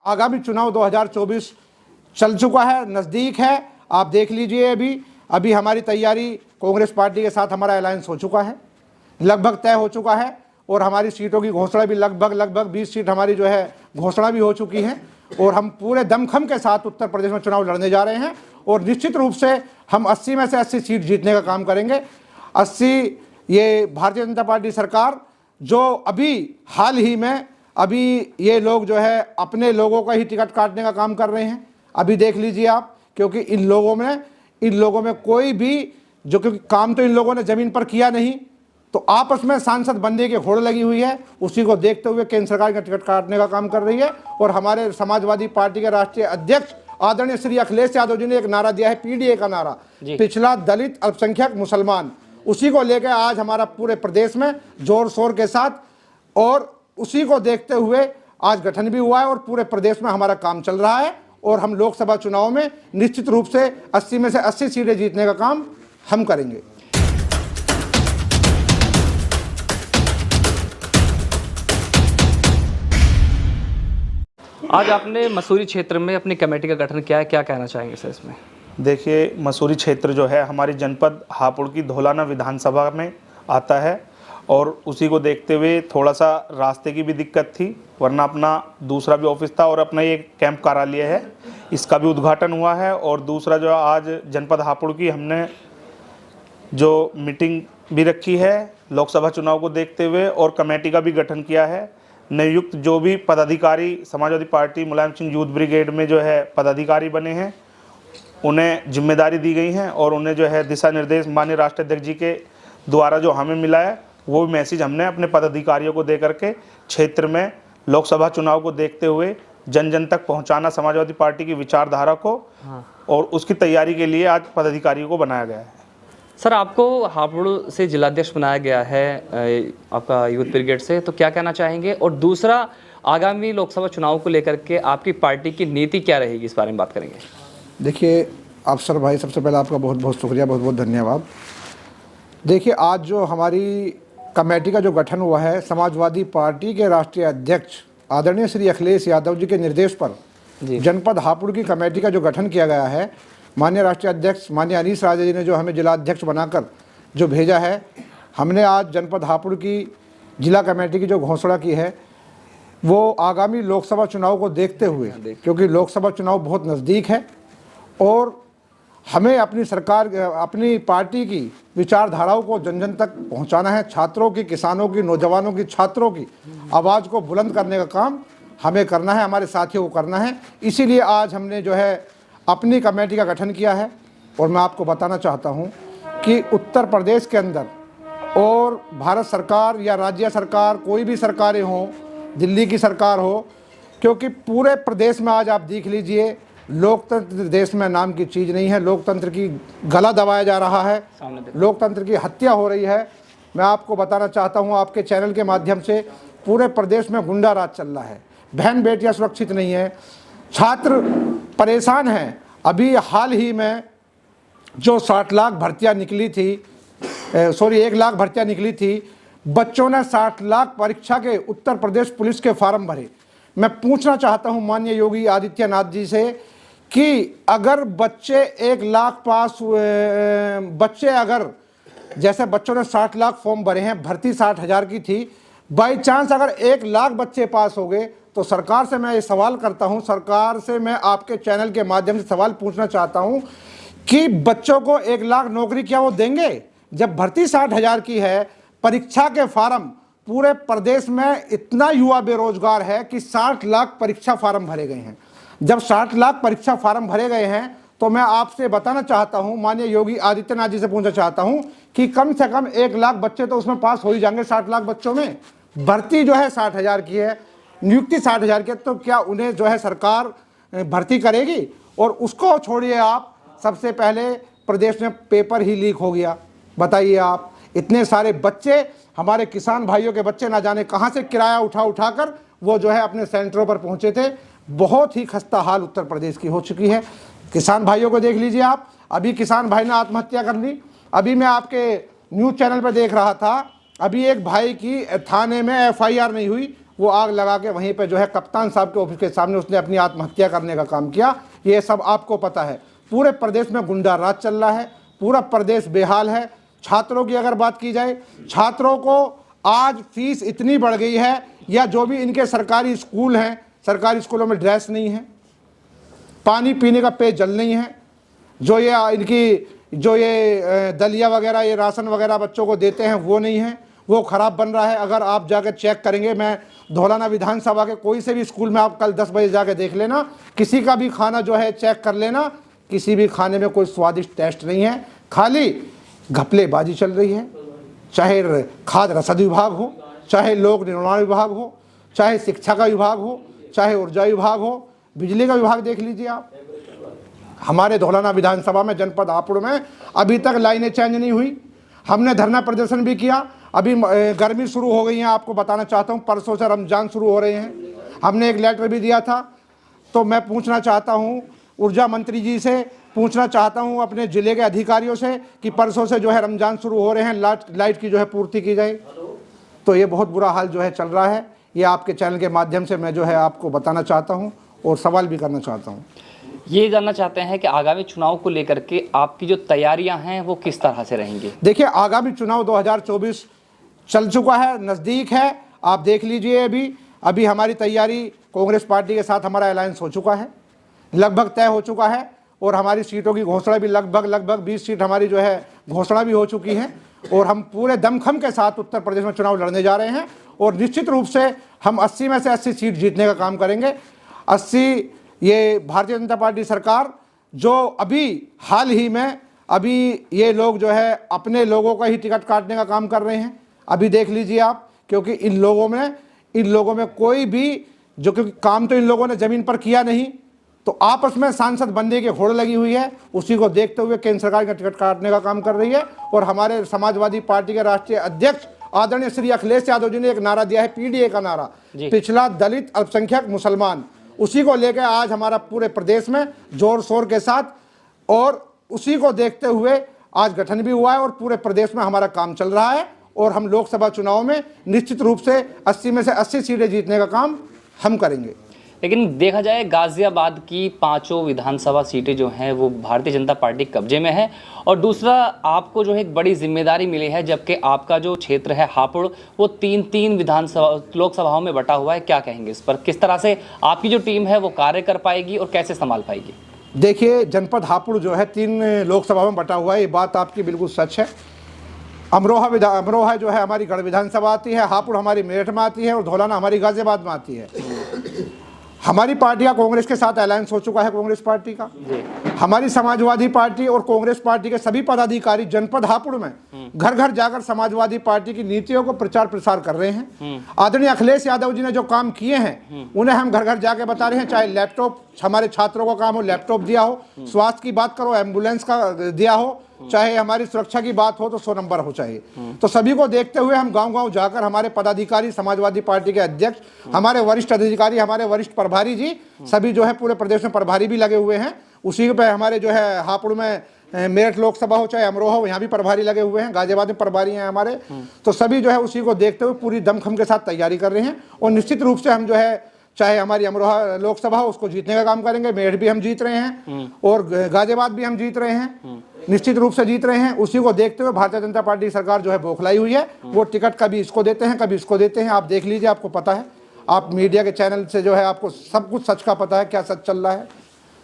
आगामी चुनाव 2024 चल चुका है, नज़दीक है। आप देख लीजिए, अभी हमारी तैयारी कांग्रेस पार्टी के साथ हमारा अलायंस हो चुका है, लगभग तय हो चुका है और हमारी सीटों की घोषणा भी लगभग 20 सीट हमारी जो है घोषणा भी हो चुकी है और हम पूरे दमखम के साथ उत्तर प्रदेश में चुनाव लड़ने जा रहे हैं और निश्चित रूप से हम 80 में से 80 सीट जीतने का काम करेंगे। 80 ये भारतीय जनता पार्टी सरकार जो अभी हाल ही में ये लोग जो है अपने लोगों का ही टिकट काटने का काम कर रहे हैं, अभी देख लीजिए आप, क्योंकि इन लोगों में कोई भी जो, क्योंकि काम तो इन लोगों ने ज़मीन पर किया नहीं, तो आपस में सांसद बनने की होड़ लगी हुई है। उसी को देखते हुए केंद्र सरकार का टिकट काटने का काम कर रही है और हमारे समाजवादी पार्टी के राष्ट्रीय अध्यक्ष आदरणीय श्री अखिलेश यादव जी ने एक नारा दिया है, पीडीए का नारा, पिछड़ा दलित अल्पसंख्यक मुसलमान, उसी को लेकर आज हमारा पूरे प्रदेश में जोर शोर के साथ और उसी को देखते हुए आज गठन भी हुआ है और पूरे प्रदेश में हमारा काम चल रहा है और हम लोकसभा चुनाव में निश्चित रूप से 80 में से 80 सीटें जीतने का काम हम करेंगे। आज आपने मसूरी क्षेत्र में अपनी कमेटी का गठन किया है, क्या कहना चाहेंगे सर इसमें? देखिए, मसूरी क्षेत्र जो है हमारी जनपद हापुड़ की धौलाना विधानसभा में आता है और उसी को देखते हुए थोड़ा सा रास्ते की भी दिक्कत थी, वरना अपना दूसरा भी ऑफिस था और अपना ये कैंप कार्यालय है, इसका भी उद्घाटन हुआ है। और दूसरा जो आज जनपद हापुड़ की हमने जो मीटिंग भी रखी है लोकसभा चुनाव को देखते हुए और कमेटी का भी गठन किया है। नियुक्त जो भी पदाधिकारी Samajwadi party Mulayam Singh youth brigade में जो है पदाधिकारी बने हैं, उन्हें जिम्मेदारी दी गई हैं और उन्हें जो है दिशा निर्देश माननीय राष्ट्रीय अध्यक्ष जी के द्वारा जो हमें मिला है वो मैसेज हमने अपने पदाधिकारियों को दे करके क्षेत्र में लोकसभा चुनाव को देखते हुए जन जन तक पहुंचाना समाजवादी पार्टी की विचारधारा को और उसकी तैयारी के लिए आज पदाधिकारियों को बनाया गया है। सर, आपको हापुड़ से जिलाध्यक्ष बनाया गया है आपका यूथ ब्रिगेड से, तो क्या कहना चाहेंगे? और दूसरा, आगामी लोकसभा चुनाव को लेकर के आपकी पार्टी की नीति क्या रहेगी, इस बारे में बात करेंगे। देखिए अफसर भाई, सबसे पहले आपका बहुत बहुत शुक्रिया, बहुत बहुत धन्यवाद। देखिए, आज जो हमारी कमेटी का जो गठन हुआ है, समाजवादी पार्टी के राष्ट्रीय अध्यक्ष आदरणीय श्री अखिलेश यादव जी के निर्देश पर जनपद हापुड़ की कमेटी का जो गठन किया गया है, माननीय राष्ट्रीय अध्यक्ष माननीय अनीश राजा जी ने जो हमें जिला अध्यक्ष बनाकर जो भेजा है, हमने आज जनपद हापुड़ की जिला कमेटी की जो घोषणा की है वो आगामी लोकसभा चुनाव को देखते हुए, क्योंकि लोकसभा चुनाव बहुत नज़दीक है और हमें अपनी सरकार, अपनी पार्टी की विचारधाराओं को जन जन तक पहुंचाना है। छात्रों की, किसानों की, नौजवानों की, छात्रों की आवाज़ को बुलंद करने का काम हमें करना है, हमारे साथियों को करना है। इसीलिए आज हमने जो है अपनी कमेटी का गठन किया है और मैं आपको बताना चाहता हूं कि उत्तर प्रदेश के अंदर और भारत सरकार या राज्य सरकार, कोई भी सरकारें हों, दिल्ली की सरकार हो, क्योंकि पूरे प्रदेश में आज आप देख लीजिए लोकतंत्र देश में नाम की चीज़ नहीं है। लोकतंत्र की गला दबाया जा रहा है, लोकतंत्र की हत्या हो रही है। मैं आपको बताना चाहता हूं आपके चैनल के माध्यम से, पूरे प्रदेश में गुंडा राज चल रहा है, बहन बेटियां सुरक्षित नहीं है, छात्र परेशान हैं। अभी हाल ही में जो 60 लाख भर्तियाँ निकली थी, 1 लाख भर्तियाँ निकली थी, बच्चों ने 60 लाख परीक्षा के उत्तर प्रदेश पुलिस के फार्म भरे। मैं पूछना चाहता हूं माननीय योगी आदित्यनाथ जी से कि अगर बच्चे 1 लाख पास हुए, बच्चे अगर जैसे बच्चों ने 60 लाख फॉर्म भरे हैं, भर्ती 60,000 की थी, बाई चांस अगर 1 लाख बच्चे पास हो गए, तो सरकार से मैं ये सवाल करता हूं, सरकार से मैं आपके चैनल के माध्यम से सवाल पूछना चाहता हूं कि बच्चों को 1 लाख नौकरी क्या वो देंगे? जब भर्ती 60,000 की है, परीक्षा के फार्म पूरे प्रदेश में इतना युवा बेरोजगार है कि 60 लाख परीक्षा फार्म भरे गए हैं। जब 60 लाख परीक्षा फार्म भरे गए हैं तो मैं आपसे बताना चाहता हूं, माननीय योगी आदित्यनाथ जी से पूछना चाहता हूं कि कम से कम 1 लाख बच्चे तो उसमें पास हो ही जाएंगे। 60 लाख बच्चों में भर्ती जो है 60,000 की है, नियुक्ति 60,000 की है, तो क्या उन्हें जो है सरकार भर्ती करेगी? और उसको छोड़िए आप, सबसे पहले प्रदेश में पेपर ही लीक हो गया। बताइए आप, इतने सारे बच्चे, हमारे किसान भाइयों के बच्चे ना जाने कहाँ से किराया उठा कर वो जो है अपने सेंटरों पर पहुँचे थे। बहुत ही खस्ता हाल उत्तर प्रदेश की हो चुकी है। किसान भाइयों को देख लीजिए आप, अभी किसान भाई ने आत्महत्या कर ली। अभी मैं आपके न्यूज़ चैनल पर देख रहा था, अभी एक भाई की थाने में FIR नहीं हुई वो आग लगा के वहीं पे जो है कप्तान साहब के ऑफिस के सामने उसने अपनी आत्महत्या करने का काम किया। ये सब आपको पता है। पूरे प्रदेश में गुंडा राज चल रहा है, पूरा प्रदेश बेहाल है। छात्रों की अगर बात की जाए, छात्रों को आज फीस इतनी बढ़ गई है, या जो भी इनके सरकारी स्कूल हैं, सरकारी स्कूलों में ड्रेस नहीं है, पानी पीने का पेयजल नहीं है, जो ये दलिया वगैरह, ये राशन वगैरह बच्चों को देते हैं वो नहीं है, वो ख़राब बन रहा है। अगर आप जाकर चेक करेंगे, मैं धौलाना विधानसभा के कोई से भी स्कूल में आप कल 10 बजे जाके देख लेना, किसी का भी खाना जो है चेक कर लेना, किसी भी खाने में कोई स्वादिष्ट टेस्ट नहीं है, खाली घपलेबाजी चल रही है। चाहे खाद्य रसद विभाग हो, चाहे लोक निर्माण विभाग हो, चाहे शिक्षा का विभाग हो, चाहे ऊर्जा विभाग हो, बिजली का विभाग देख लीजिए आप। हमारे धौलाना विधानसभा में, जनपद हापुड़ में अभी तक लाइनें चेंज नहीं हुई। हमने धरना प्रदर्शन भी किया। अभी गर्मी शुरू हो गई है, आपको बताना चाहता हूँ, परसों से रमज़ान शुरू हो रहे हैं। हमने एक लेटर भी दिया था। तो मैं पूछना चाहता हूँ ऊर्जा मंत्री जी से, पूछना चाहता हूँ अपने ज़िले के अधिकारियों से कि परसों से जो है रमज़ान शुरू हो रहे हैं, लाइट की जो है पूर्ति की जाए। तो ये बहुत बुरा हाल जो है चल रहा है। ये आपके चैनल के माध्यम से मैं जो है आपको बताना चाहता हूँ और सवाल भी करना चाहता हूँ। ये जानना चाहते हैं कि आगामी चुनाव को लेकर के आपकी जो तैयारियां हैं वो किस तरह से रहेंगी? देखिए, आगामी चुनाव 2024 चल चुका है, नज़दीक है। आप देख लीजिए, अभी हमारी तैयारी, कांग्रेस पार्टी के साथ हमारा अलायंस हो चुका है, लगभग तय हो चुका है, और हमारी सीटों की घोषणा भी लगभग 20 सीट हमारी जो है घोषणा भी हो चुकी है। और हम पूरे दमखम के साथ उत्तर प्रदेश में चुनाव लड़ने जा रहे हैं, और निश्चित रूप से हम 80 में से 80 सीट जीतने का काम करेंगे। 80 ये भारतीय जनता पार्टी सरकार, जो अभी हाल ही में ये लोग जो है अपने लोगों का ही टिकट काटने का काम कर रहे हैं। अभी देख लीजिए आप, क्योंकि इन लोगों में कोई भी जो, क्योंकि काम तो इन लोगों ने ज़मीन पर किया नहीं, तो आपस में सांसद बनने की होड़ लगी हुई है। उसी को देखते हुए केंद्र सरकार का टिकट काटने का काम कर रही है। और हमारे समाजवादी पार्टी के राष्ट्रीय अध्यक्ष आदरणीय श्री अखिलेश यादव जी ने एक नारा दिया है, पीडीए का नारा, पिछड़ा, दलित, अल्पसंख्यक, मुसलमान। उसी को लेकर आज हमारा पूरे प्रदेश में जोर शोर के साथ, और उसी को देखते हुए आज गठन भी हुआ है, और पूरे प्रदेश में हमारा काम चल रहा है। और हम लोकसभा चुनाव में निश्चित रूप से 80 में से 80 सीटें जीतने का काम हम करेंगे। लेकिन देखा जाए, गाजियाबाद की 5 विधानसभा सीटें जो हैं वो भारतीय जनता पार्टी कब्जे में है, और दूसरा आपको जो है एक बड़ी जिम्मेदारी मिली है, जबकि आपका जो क्षेत्र है हापुड़ वो 3 विधानसभा लोकसभाओं में बटा हुआ है। क्या कहेंगे इस पर? किस तरह से आपकी जो टीम है वो कार्य कर पाएगी और कैसे संभाल पाएगी? देखिए, जनपद हापुड़ जो है 3 लोकसभा में बटा हुआ है, ये बात आपकी बिल्कुल सच है। अमरोहा जो है हमारी गढ़ विधानसभा आती है, हापुड़ हमारी मेरठ में आती है, और धौलाना हमारी गाजियाबाद में आती है। हमारी पार्टी का कांग्रेस के साथ अलायंस हो चुका है, कांग्रेस पार्टी का। हमारी समाजवादी पार्टी और कांग्रेस पार्टी के सभी पदाधिकारी जनपद हापुड़ में घर घर जाकर समाजवादी पार्टी की नीतियों को प्रचार प्रसार कर रहे हैं। आदरणीय अखिलेश यादव जी ने जो काम किए हैं उन्हें हम घर घर जाके बता रहे हैं। चाहे लैपटॉप, हमारे छात्रों का काम हो, लैपटॉप दिया हो, स्वास्थ्य की बात करो, एम्बुलेंस का दिया हो, चाहे हमारी सुरक्षा की बात हो तो 100 नंबर हो चाहिए। तो सभी को देखते हुए हम गांव-गांव जाकर हमारे पदाधिकारी, समाजवादी पार्टी के अध्यक्ष, हमारे वरिष्ठ अधिकारी, हमारे वरिष्ठ प्रभारी जी, सभी जो है पूरे प्रदेश में प्रभारी भी लगे हुए हैं। उसी पे हमारे जो है हापुड़ में मेरठ लोकसभा हो चाहे अमरोहा हो, यहाँ भी प्रभारी लगे हुए हैं, गाजियाबाद में प्रभारी हैं हमारे। तो सभी जो है उसी को देखते हुए पूरी दमखम के साथ तैयारी कर रहे हैं, और निश्चित रूप से हम जो है चाहे हमारी अमरोहा लोकसभा हो उसको जीतने का काम करेंगे। मेरठ भी हम जीत रहे हैं और गाजियाबाद भी हम जीत रहे हैं, निश्चित रूप से जीत रहे हैं। उसी को देखते हुए भारतीय जनता पार्टी सरकार जो है बौखलाई हुई है। वो टिकट कभी इसको देते हैं, कभी इसको देते हैं। आप देख लीजिए, आपको पता है, आप मीडिया के चैनल से जो है आपको सब कुछ सच का पता है, क्या सच चल रहा है।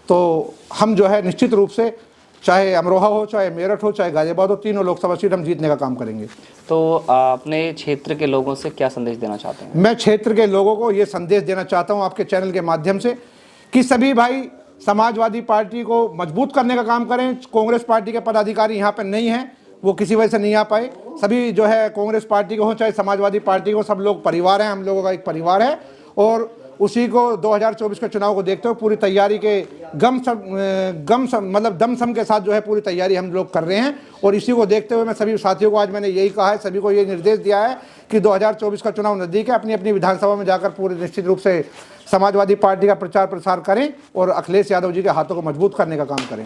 तो हम जो है निश्चित रूप से चाहे अमरोहा हो, चाहे मेरठ हो, चाहे गाजियाबाद हो, तीनों लोकसभा सीट हम जीतने का काम करेंगे। तो अपने क्षेत्र के लोगों से क्या संदेश देना चाहते हैं? मैं क्षेत्र के लोगों को ये संदेश देना चाहता हूँ आपके चैनल के माध्यम से कि सभी भाई समाजवादी पार्टी को मजबूत करने का काम करें। कांग्रेस पार्टी के पदाधिकारी यहाँ पर नहीं हैं, वो किसी वजह से नहीं आ पाए। सभी जो है कांग्रेस पार्टी को हो चाहे समाजवादी पार्टी को, सब लोग परिवार हैं, हम लोगों का एक परिवार है। और उसी को 2024 के चुनाव को देखते हुए पूरी तैयारी के मतलब दमसम के साथ जो है पूरी तैयारी हम लोग कर रहे हैं। और इसी को देखते हुए मैं सभी साथियों को आज मैंने यही कहा है, सभी को ये निर्देश दिया है कि 2024 का चुनाव नज़दीक है, अपनी अपनी विधानसभा में जाकर पूरे निश्चित रूप से समाजवादी पार्टी का प्रचार प्रसार करें और अखिलेश यादव जी के हाथों को मजबूत करने का काम करें।